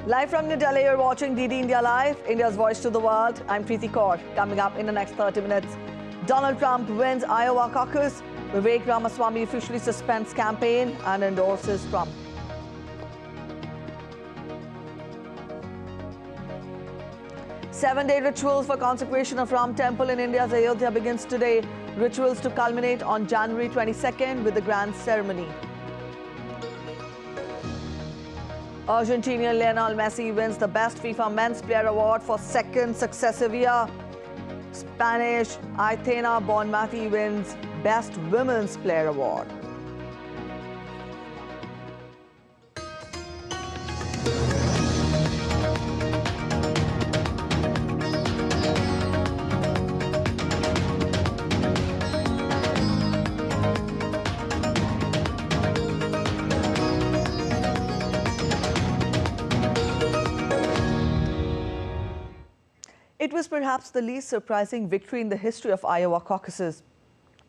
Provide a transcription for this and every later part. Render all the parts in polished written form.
Live from New Delhi, you're watching DD India Live, India's voice to the world. I'm Preeti Kaur. Coming up in the next 30 minutes, Donald Trump wins Iowa caucus. Vivek Ramaswamy officially suspends campaign and endorses Trump. Seven-day rituals for consecration of Ram Temple in India's Ayodhya begins today. Rituals to culminate on January 22nd with the grand ceremony. Argentina Lionel Messi wins the Best FIFA Men's Player Award for second successive year. Spanish Aitana Bonmati wins Best Women's Player Award. It was perhaps the least surprising victory in the history of Iowa caucuses.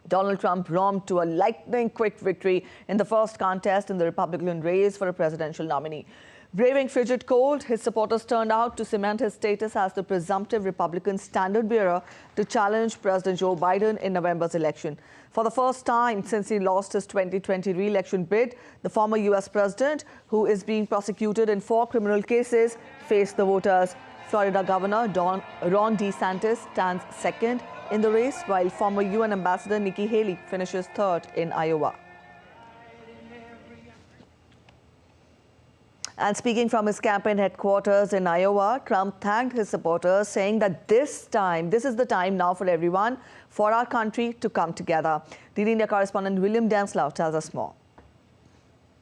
Donald Trump romped to a lightning-quick victory in the first contest in the Republican race for a presidential nominee. Braving frigid cold, his supporters turned out to cement his status as the presumptive Republican standard-bearer to challenge President Joe Biden in November's election. For the first time since he lost his 2020 re-election bid, the former U.S. president, who is being prosecuted in 4 criminal cases, faced the voters. Florida Governor Ron DeSantis stands second in the race, while former UN Ambassador Nikki Haley finishes third in Iowa. And speaking from his campaign headquarters in Iowa, Trump thanked his supporters, saying that this is the time now for everyone, for our country to come together. DD India correspondent William Denslow tells us more.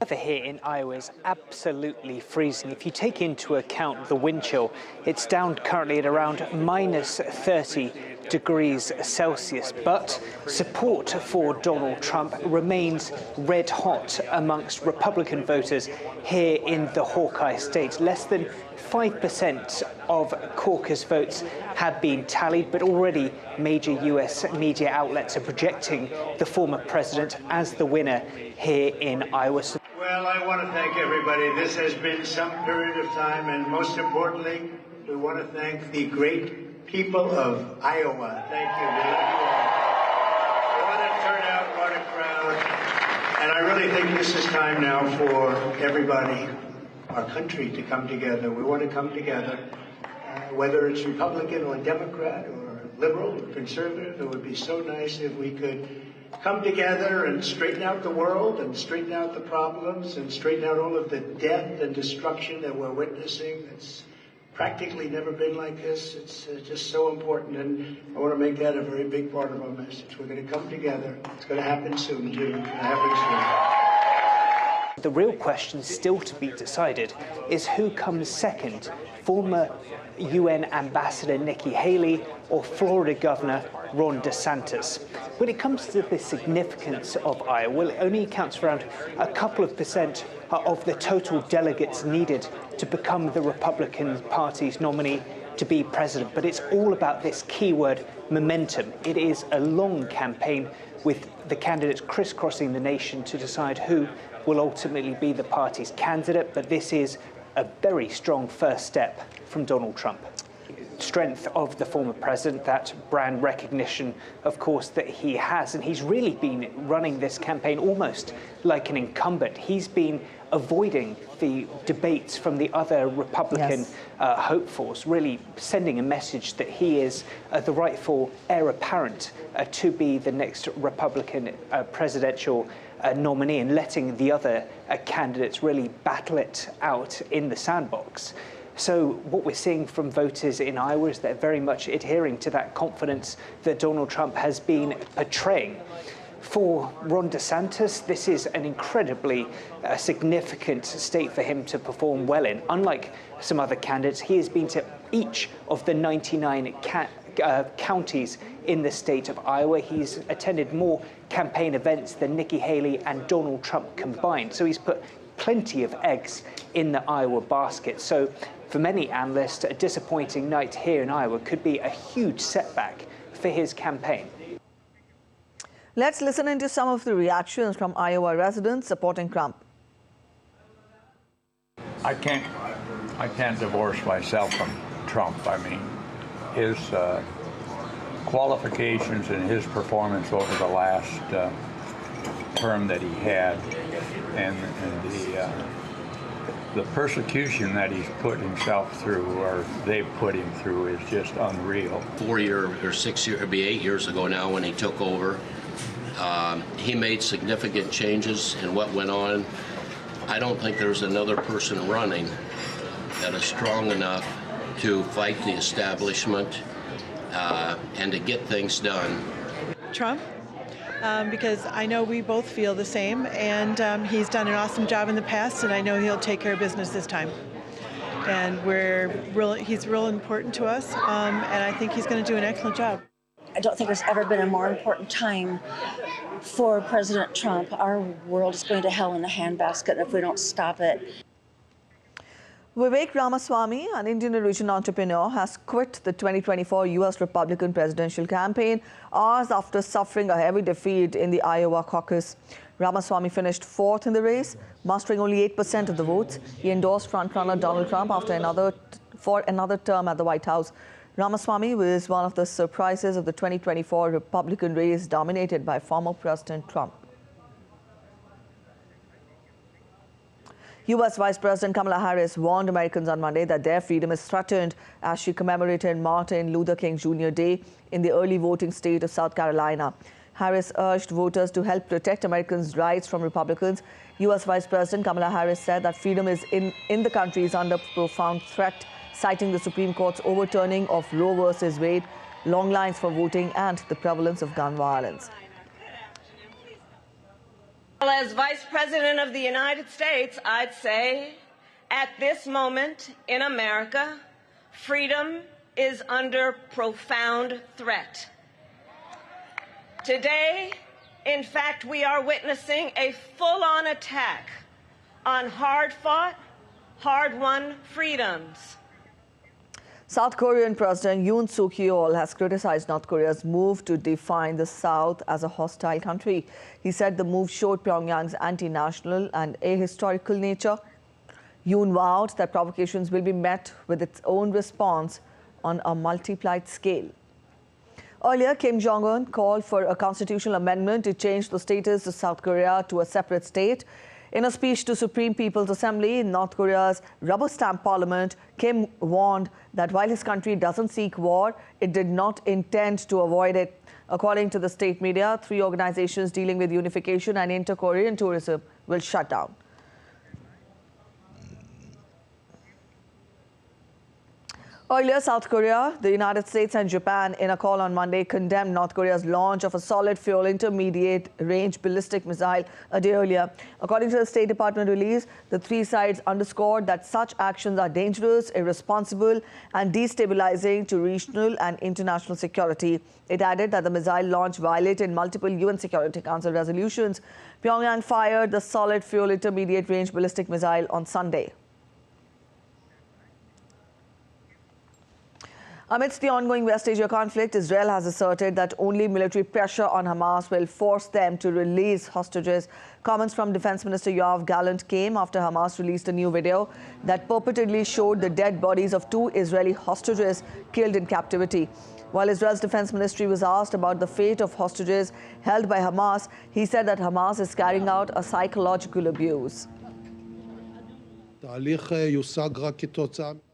Weather here in Iowa is absolutely freezing. If you take into account the wind chill, it's down currently at around minus 30 degrees Celsius. But support for Donald Trump remains red hot amongst Republican voters here in the Hawkeye state. Less than 5% of caucus votes have been tallied, but already major US media outlets are projecting the former president as the winner here in Iowa. Well, I want to thank everybody. This has been some period of time, and most importantly, we want to thank the great people of Iowa. Thank you. We love you all. What a turnout, what a crowd. And I really think this is time now for everybody, our country, to come together. We want to come together, whether it's Republican or Democrat or liberal or conservative. It would be so nice if we could come together and straighten out the world and straighten out the problems and straighten out all of the death and destruction that we're witnessing. It's practically never been like this. It's just so important, and I want to make that a very big part of our message. We're going to come together. It's going to happen soon, too. It's going to happen soon. The real question still to be decided is who comes second, former UN Ambassador Nikki Haley or Florida Governor Ron DeSantis. When it comes to the significance of Iowa, well, it only accounts for around a couple of % of the total delegates needed to become the Republican Party's nominee to be president. But it's all about this keyword, momentum. It is a long campaign with the candidates crisscrossing the nation to decide who will ultimately be the party's candidate. But this is a very strong first step from Donald Trump. Strength of the former president, that brand recognition, of course, that he has. And he's really been running this campaign almost like an incumbent. He's been avoiding the debates from the other Republican hopefuls, really sending a message that he is the rightful heir apparent to be the next Republican presidential nominee, and letting the other candidates really battle it out in the sandbox. So what we're seeing from voters in Iowa is they're very much adhering to that confidence that Donald Trump has been portraying. For Ron DeSantis, this is an incredibly significant state for him to perform well in. Unlike some other candidates, he has been to each of the 99 counties in the state of Iowa. He's attended more campaign events than Nikki Haley and Donald Trump combined. So he's put plenty of eggs in the Iowa basket. So for many analysts, a disappointing night here in Iowa could be a huge setback for his campaign. Let's listen into some of the reactions from Iowa residents supporting Trump. I can't I can't divorce myself from Trump. I mean, his qualifications and his performance over the last term that he had, and the persecution that he's put himself through, or they've put him through, is just unreal. 4 years or 6 years, it'd be 8 years ago now when he took over. He made significant changes in what went on. I don't think there's another person running that is strong enough to fight the establishment and to get things done. Trump, because I know we both feel the same, and he's done an awesome job in the past, and I know he'll take care of business this time. And he's real important to us, and I think he's going to do an excellent job. I don't think there's ever been a more important time for President Trump. Our world is going to hell in a handbasket if we don't stop it. Vivek Ramaswamy, an Indian origin entrepreneur, has quit the 2024 U.S. Republican presidential campaign hours after suffering a heavy defeat in the Iowa caucus. Ramaswamy finished fourth in the race, mustering only 8% of the votes. He endorsed frontrunner Donald Trump for another term at the White House. Ramaswamy was one of the surprises of the 2024 Republican race, dominated by former President Trump. U.S. Vice President Kamala Harris warned Americans on Monday that their freedom is threatened as she commemorated Martin Luther King Jr. Day in the early voting state of South Carolina. Harris urged voters to help protect Americans' rights from Republicans. U.S. Vice President Kamala Harris said that freedom is in the country is under profound threat, citing the Supreme Court's overturning of Roe versus Wade, long lines for voting, and the prevalence of gun violence. Well, as Vice President of the United States, I'd say at this moment in America, freedom is under profound threat. Today, in fact, we are witnessing a full-on attack on hard-fought, hard-won freedoms. South Korean President Yun Sukwoo has criticized North Korea's move to define the South as a hostile country. He said the move showed Pyongyang's anti-national and ahistorical nature. Yoon vowed that provocations will be met with its own response on a multiplied scale. Earlier, Kim Jong-un called for a constitutional amendment to change the status of South Korea to a separate state. In a speech to Supreme People's Assembly in North Korea's rubber-stamp parliament, Kim warned that while his country doesn't seek war, it did not intend to avoid it. According to the state media, 3 organizations dealing with unification and inter-Korean tourism will shut down. Earlier, South Korea, the United States and Japan, in a call on Monday, condemned North Korea's launch of a solid-fuel intermediate-range ballistic missile a day earlier. According to the State Department release, the 3 sides underscored that such actions are dangerous, irresponsible, and destabilizing to regional and international security. It added that the missile launch violated multiple UN Security Council resolutions. Pyongyang fired the solid-fuel intermediate-range ballistic missile on Sunday. Amidst the ongoing West Asia conflict, Israel has asserted that only military pressure on Hamas will force them to release hostages. Comments from Defense Minister Yoav Gallant came after Hamas released a new video that purportedly showed the dead bodies of 2 Israeli hostages killed in captivity. While Israel's defense ministry was asked about the fate of hostages held by Hamas, he said that Hamas is carrying out a psychological abuse.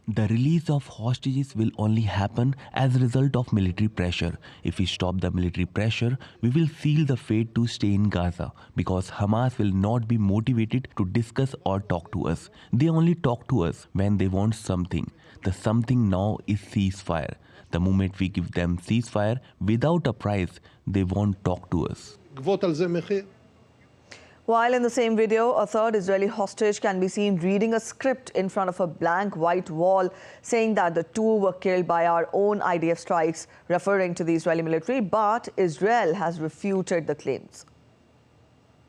The release of hostages will only happen as a result of military pressure. If we stop the military pressure, we will seal the fate to stay in Gaza, because Hamas will not be motivated to discuss or talk to us. They only talk to us when they want something. The something now is ceasefire. The moment we give them ceasefire without a price, they won't talk to us. While in the same video, a 3rd Israeli hostage can be seen reading a script in front of a blank white wall, saying that the 2 were killed by our own IDF strikes, referring to the Israeli military, but Israel has refuted the claims.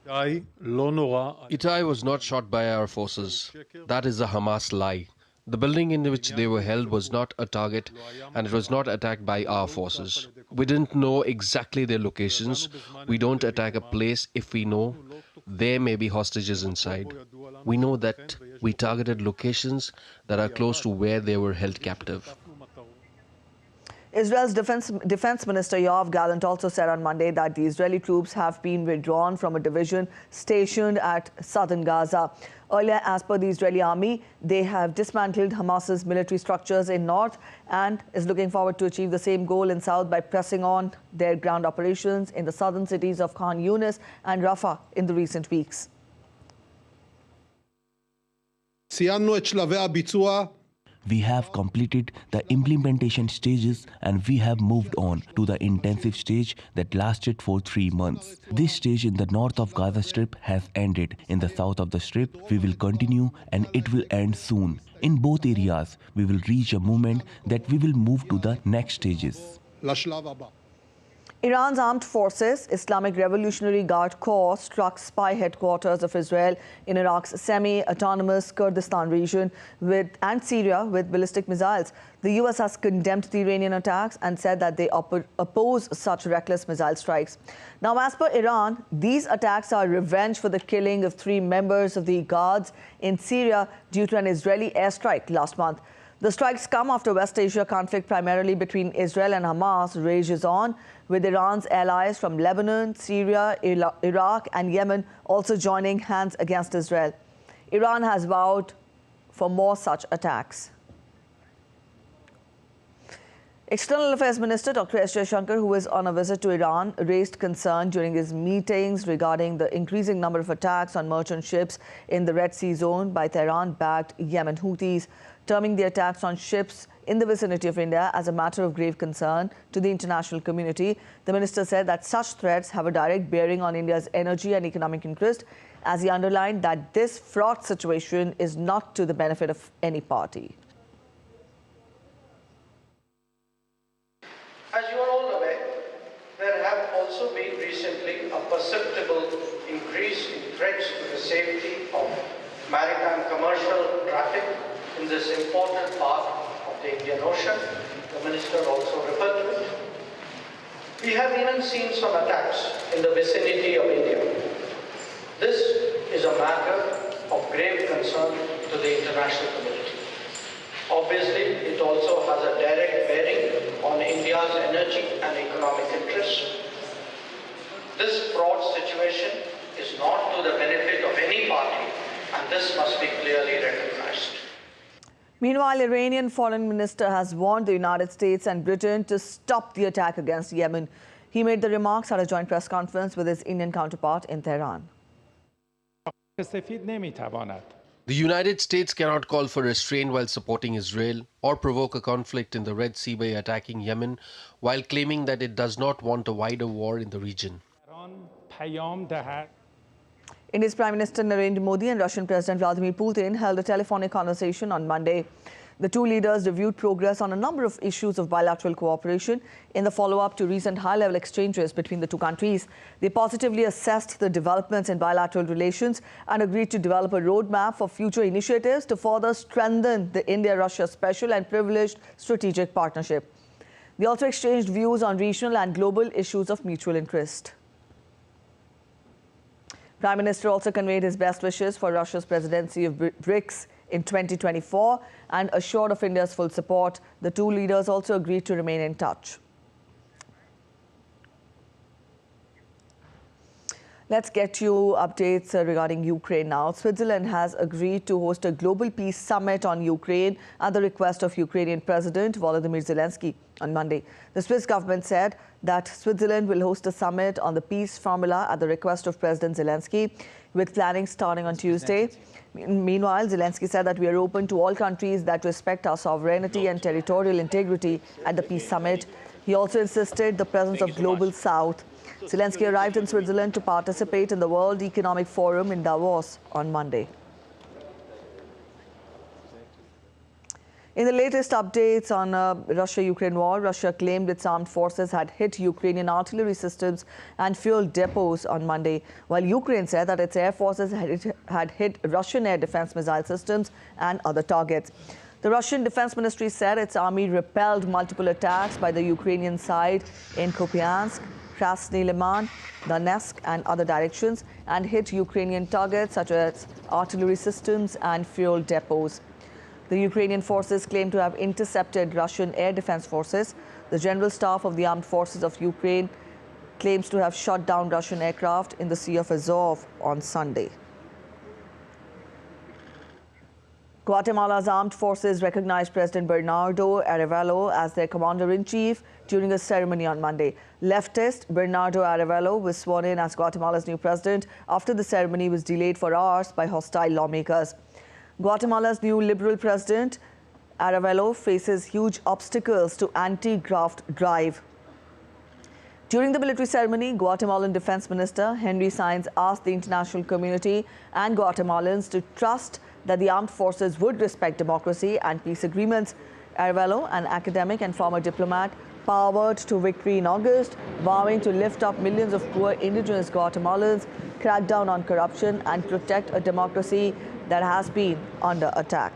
Itai was not shot by our forces. That is a Hamas lie. The building in which they were held was not a target, and it was not attacked by our forces. We didn't know exactly their locations. We don't attack a place if we know there may be hostages inside. We know that we targeted locations that are close to where they were held captive. Israel's defense minister Yoav Gallant also said on Monday that the Israeli troops have been withdrawn from a division stationed at southern Gaza. Earlier, as per the Israeli army, they have dismantled Hamas's military structures in north and is looking forward to achieve the same goal in south by pressing on their ground operations in the southern cities of Khan Yunis and Rafah in the recent weeks. We have completed the implementation stages and we have moved on to the intensive stage that lasted for 3 months. This stage in the north of Gaza Strip has ended. In the south of the Strip, we will continue and it will end soon. In both areas, we will reach a moment that we will move to the next stages. Iran's armed forces, Islamic Revolutionary Guard Corps, struck spy headquarters of Israel in Iraq's semi-autonomous Kurdistan region and Syria with ballistic missiles. The US has condemned the Iranian attacks and said that they oppose such reckless missile strikes. Now, as per Iran, these attacks are revenge for the killing of 3 members of the Guards in Syria due to an Israeli airstrike last month. The strikes come after West Asia conflict primarily between Israel and Hamas rages on, with Iran's allies from Lebanon, Syria, Iraq and Yemen also joining hands against Israel. Iran has vowed for more such attacks. External Affairs Minister Dr. S. Shanker, who is on a visit to Iran, raised concern during his meetings regarding the increasing number of attacks on merchant ships in the Red Sea zone by Tehran-backed Yemen Houthis, terming the attacks on ships in the vicinity of India as a matter of grave concern to the international community. The minister said that such threats have a direct bearing on India's energy and economic interest, as he underlined that this fraught situation is not to the benefit of any party. As you are all aware, there have also been recently a perceptible increase in threats to the safety of maritime commercial traffic in this important part of the Indian Ocean. The minister also referred to it. We have even seen some attacks in the vicinity of India. This is a matter of grave concern to the international community. Obviously, it also has a direct bearing on India's energy and economic interests. This broad situation is not to the benefit of any party, and this must be clearly recognized. Meanwhile, Iranian Foreign Minister has warned the United States and Britain to stop the attack against Yemen. He made the remarks at a joint press conference with his Indian counterpart in Tehran. The United States cannot call for restraint while supporting Israel or provoke a conflict in the Red Sea by attacking Yemen while claiming that it does not want a wider war in the region. India's Prime Minister Narendra Modi and Russian President Vladimir Putin held a telephonic conversation on Monday. The two leaders reviewed progress on a number of issues of bilateral cooperation in the follow-up to recent high-level exchanges between the two countries. They positively assessed the developments in bilateral relations and agreed to develop a roadmap for future initiatives to further strengthen the India-Russia special and privileged strategic partnership. They also exchanged views on regional and global issues of mutual interest. Prime Minister also conveyed his best wishes for Russia's presidency of BRICS in 2024 and assured of India's full support. The two leaders also agreed to remain in touch. Let's get you updates regarding Ukraine now. Switzerland has agreed to host a global peace summit on Ukraine at the request of Ukrainian President Volodymyr Zelensky on Monday. The Swiss government said that Switzerland will host a summit on the peace formula at the request of President Zelensky, with planning starting on Tuesday. Meanwhile, Zelensky said that we are open to all countries that respect our sovereignty and territorial integrity at the peace summit. He also insisted the presence of Global South. Zelensky arrived in Switzerland to participate in the World Economic Forum in Davos on Monday. In the latest updates on Russia-Ukraine war, Russia claimed its armed forces had hit Ukrainian artillery systems and fuel depots on Monday, while Ukraine said that its air forces had hit Russian air defense missile systems and other targets. The Russian Defense Ministry said its army repelled multiple attacks by the Ukrainian side in Kupiansk, Krasny Liman, Donetsk and other directions and hit Ukrainian targets such as artillery systems and fuel depots. The Ukrainian forces claim to have intercepted Russian air defense forces. The General Staff of the Armed Forces of Ukraine claims to have shot down Russian aircraft in the Sea of Azov on Sunday. Guatemala's armed forces recognized President Bernardo Arevalo as their commander-in-chief during a ceremony on Monday. Leftist Bernardo Arevalo was sworn in as Guatemala's new president after the ceremony was delayed for hours by hostile lawmakers. Guatemala's new liberal president, Arevalo, faces huge obstacles to anti-graft drive. During the military ceremony, Guatemalan Defense Minister Henry Sainz asked the international community and Guatemalans to trust that the armed forces would respect democracy and peace agreements. Arevalo, an academic and former diplomat, powered to victory in August, vowing to lift up millions of poor indigenous Guatemalans, crack down on corruption and protect a democracy that has been under attack.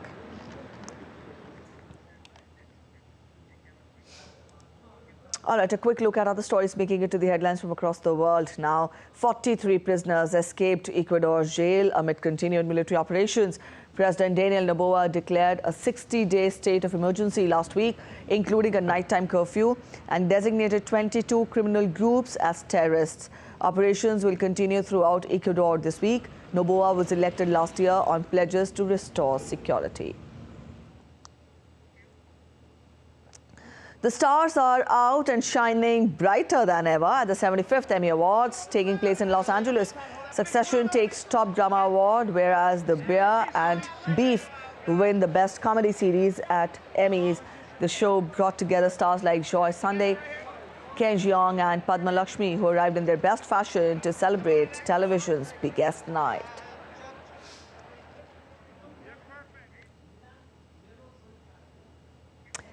All right, a quick look at other stories making it to the headlines from across the world now. 43 prisoners escaped Ecuador's jail amid continued military operations. President Daniel Noboa declared a 60-day state of emergency last week, including a nighttime curfew, and designated 22 criminal groups as terrorists. Operations will continue throughout Ecuador this week. Noboa was elected last year on pledges to restore security. The stars are out and shining brighter than ever at the 75th Emmy Awards taking place in Los Angeles. Succession takes top drama award, whereas The Bear and Beef win the best comedy series at Emmys. The show brought together stars like Joy Sunday, Ken Jeong and Padma Lakshmi, who arrived in their best fashion to celebrate television's biggest night.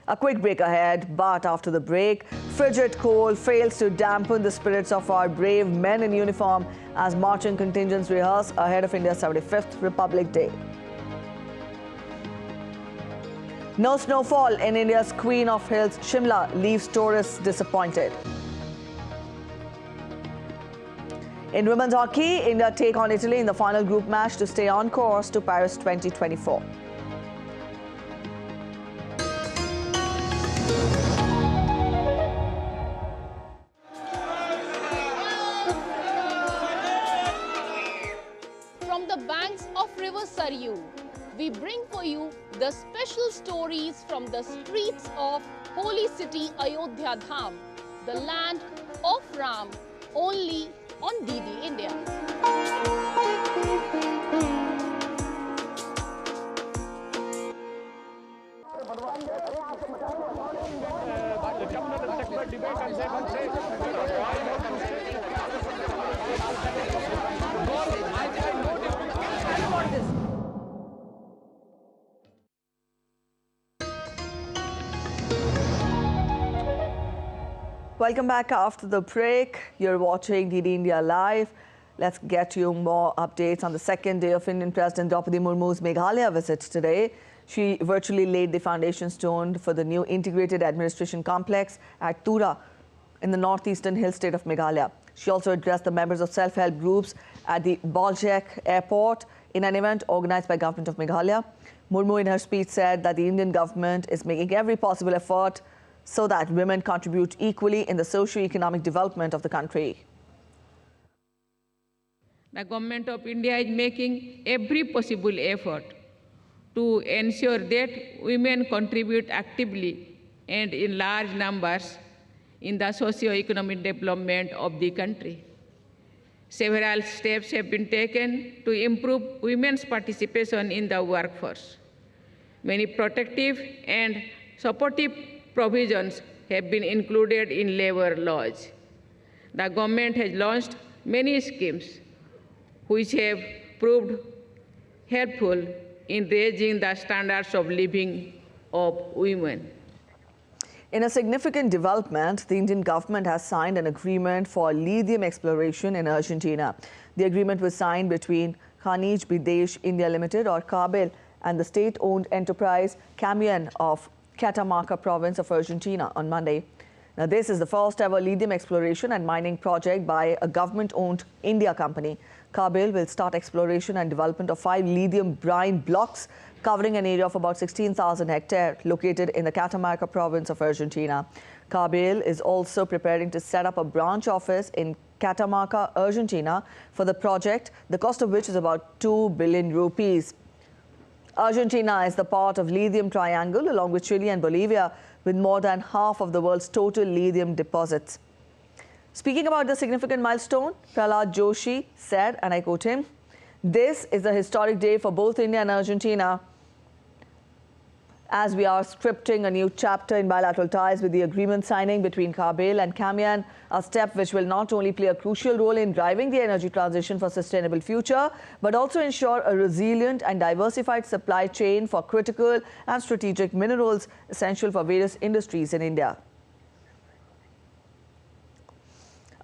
A quick break ahead, but after the break, frigid cold fails to dampen the spirits of our brave men in uniform as marching contingents rehearse ahead of India's 75th Republic Day. No snowfall in India's Queen of Hills, Shimla, leaves tourists disappointed. In women's hockey, India take on Italy in the final group match to stay on course to Paris 2024. We bring for you the special stories from the streets of holy city Ayodhya Dham, the land of Ram, only on DD India. Welcome back after the break. You're watching DD India Live. Let's get you more updates on the second day of Indian President Draupadi Murmu's Meghalaya visit today. She virtually laid the foundation stone for the new integrated administration complex at Tura in the northeastern hill state of Meghalaya. She also addressed the members of self-help groups at the Baljek airport in an event organized by Government of Meghalaya. Murmu in her speech said that the Indian government is making every possible effort so that women contribute equally in the socio-economic development of the country. The Government of India is making every possible effort to ensure that women contribute actively and in large numbers in the socio-economic development of the country. Several steps have been taken to improve women's participation in the workforce. Many protective and supportive provisions have been included in labor laws. The government has launched many schemes which have proved helpful in raising the standards of living of women. In a significant development, the Indian government has signed an agreement for lithium exploration in Argentina. The agreement was signed between Khanij Bidesh India Limited or KABIL and the state-owned enterprise Camion of Catamarca province of Argentina on Monday. Now, this is the first ever lithium exploration and mining project by a government-owned India company. Kabil will start exploration and development of 5 lithium brine blocks covering an area of about 16,000 hectares located in the Catamarca province of Argentina. Kabil is also preparing to set up a branch office in Catamarca, Argentina for the project, the cost of which is about 2 billion rupees. Argentina is the part of lithium triangle along with Chile and Bolivia with more than half of the world's total lithium deposits. Speaking about the significant milestone, Prahlad Joshi said, and I quote him, "This is a historic day for both India and Argentina as we are scripting a new chapter in bilateral ties with the agreement signing between Kabil and Camian, a step which will not only play a crucial role in driving the energy transition for a sustainable future, but also ensure a resilient and diversified supply chain for critical and strategic minerals essential for various industries in India."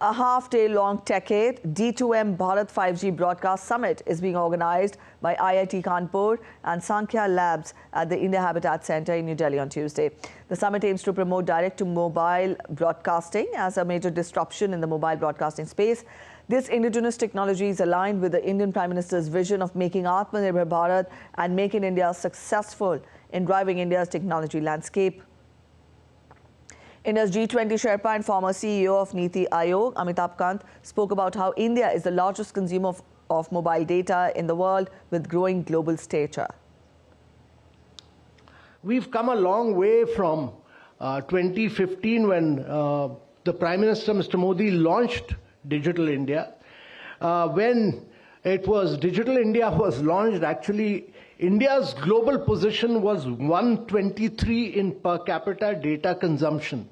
A half-day-long TechAid D2M Bharat 5G Broadcast Summit is being organized by IIT Kanpur and Sankhya Labs at the India Habitat Center in New Delhi on Tuesday. The summit aims to promote direct-to-mobile broadcasting as a major disruption in the mobile broadcasting space. This indigenous technology is aligned with the Indian Prime Minister's vision of making Atmanirbhar Bharat and making India successful in driving India's technology landscape. India's G20 Sherpa and former CEO of Niti Aayog, Amitabh Kant, spoke about how India is the largest consumer of mobile data in the world with growing global stature. We've come a long way from 2015 when the Prime Minister, Mr. Modi, launched Digital India. When Digital India was launched, actually, India's global position was 123 in per capita data consumption.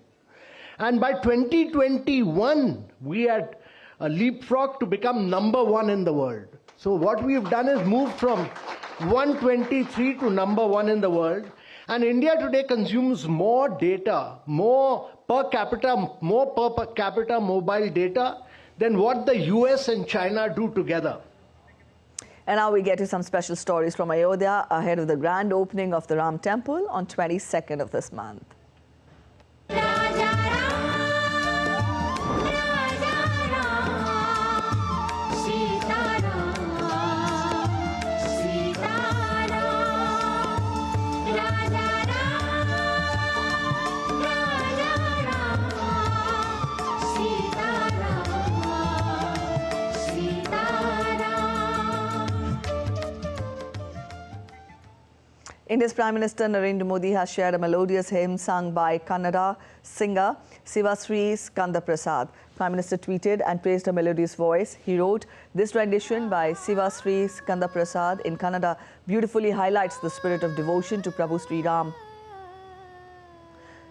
And by 2021, we had a leapfrog to become #1 in the world. So what we've done is moved from 123 to #1 in the world. And India today consumes more data, more per capita mobile data than what the US and China do together. And now we get to some special stories from Ayodhya ahead of the grand opening of the Ram Temple on 22nd of this month. India's Prime Minister Narendra Modi has shared a melodious hymn sung by Kannada singer Sivasri Skanda Prasad. Prime Minister tweeted and praised her melodious voice. He wrote, "This rendition by Sivasri Skanda Prasad in Kannada beautifully highlights the spirit of devotion to Prabhu Sri Ram."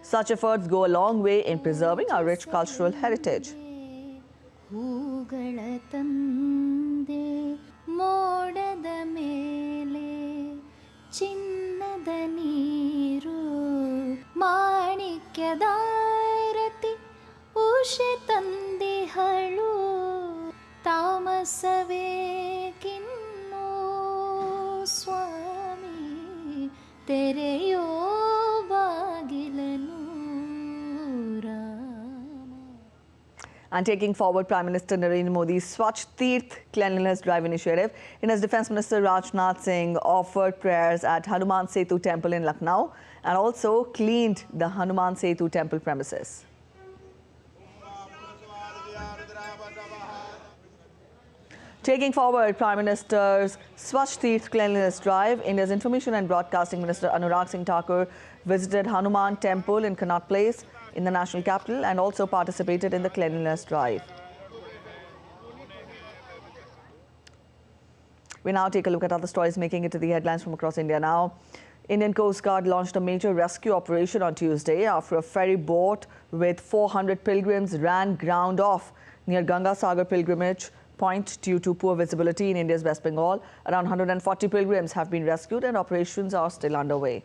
Such efforts go a long way in preserving our rich cultural heritage. ಚಿನ್ನದ ನೀರು ಮಾಣಿಕ್ಯದಾರತಿ ಉಷೆ ತಂದಿಹಳು ತಾಮಸವೇಕಿನ್ನೋ ಸ್ವಾಮಿ ತೆರೆಯೋ ಬಾಗಿಲನು And taking forward Prime Minister Narendra Modi's Swachh Tirth Cleanliness Drive initiative, India's Defence Minister Rajnath Singh offered prayers at Hanuman Setu Temple in Lucknow and also cleaned the Hanuman Setu Temple premises. Taking forward Prime Minister's Swachh Tirth Cleanliness Drive, India's Information and Broadcasting Minister Anurag Singh Thakur visited Hanuman Temple in Connaught Place in the national capital and also participated in the cleanliness drive. We now take a look at other stories making it to the headlines from across India now. Indian Coast Guard launched a major rescue operation on Tuesday after a ferry boat with 400 pilgrims ran ground off near Ganga Sagar pilgrimage point due to poor visibility in India's West Bengal. Around 140 pilgrims have been rescued and operations are still underway.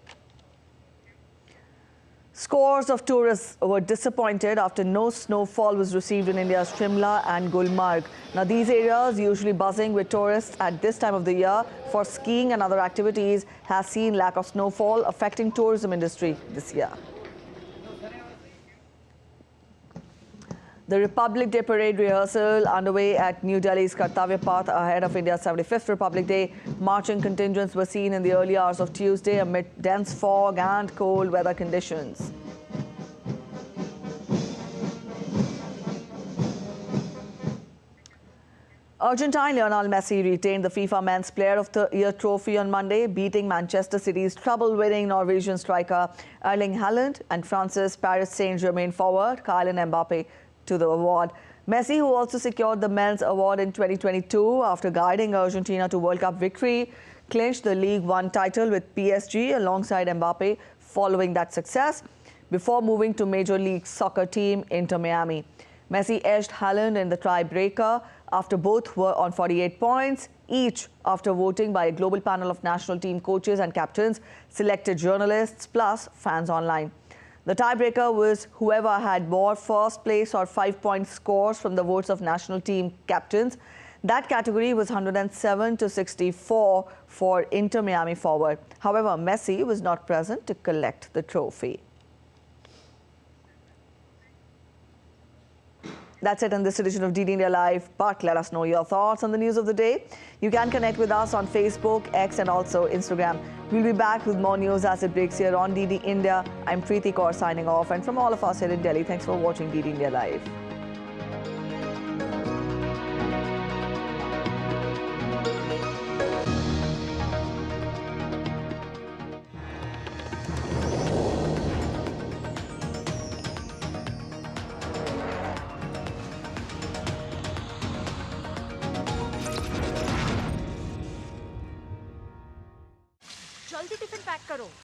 Scores of tourists were disappointed after no snowfall was received in India's Shimla and Gulmarg. Now, these areas, usually buzzing with tourists at this time of the year for skiing and other activities, has seen lack of snowfall affecting tourism industry this year. The Republic Day parade rehearsal underway at New Delhi's Kartavya Path ahead of India's 75th Republic Day. Marching contingents were seen in the early hours of Tuesday amid dense fog and cold weather conditions. Argentine Lionel Messi retained the FIFA Men's Player of the Year trophy on Monday, beating Manchester City's treble-winning Norwegian striker Erling Haaland and France's Paris Saint-Germain forward Kylian Mbappe to the award. Messi, who also secured the men's award in 2022 after guiding Argentina to World Cup victory, clinched the League One title with PSG alongside Mbappe following that success before moving to Major League Soccer team Inter Miami. Messi edged Haaland in the tie-breaker after both were on 48 points, each after voting by a global panel of national team coaches and captains, selected journalists, plus fans online. The tiebreaker was whoever had more first place or 5-point scores from the votes of national team captains. That category was 107 to 64 for Inter Miami forward. However, Messi was not present to collect the trophy. That's it in this edition of DD India Live, but let us know your thoughts on the news of the day. You can connect with us on Facebook, X and also Instagram. We'll be back with more news as it breaks here on DD India. I'm Preeti Kaur signing off, and from all of us here in Delhi, thanks for watching DD India Live. जल्दी tiffin pack करो।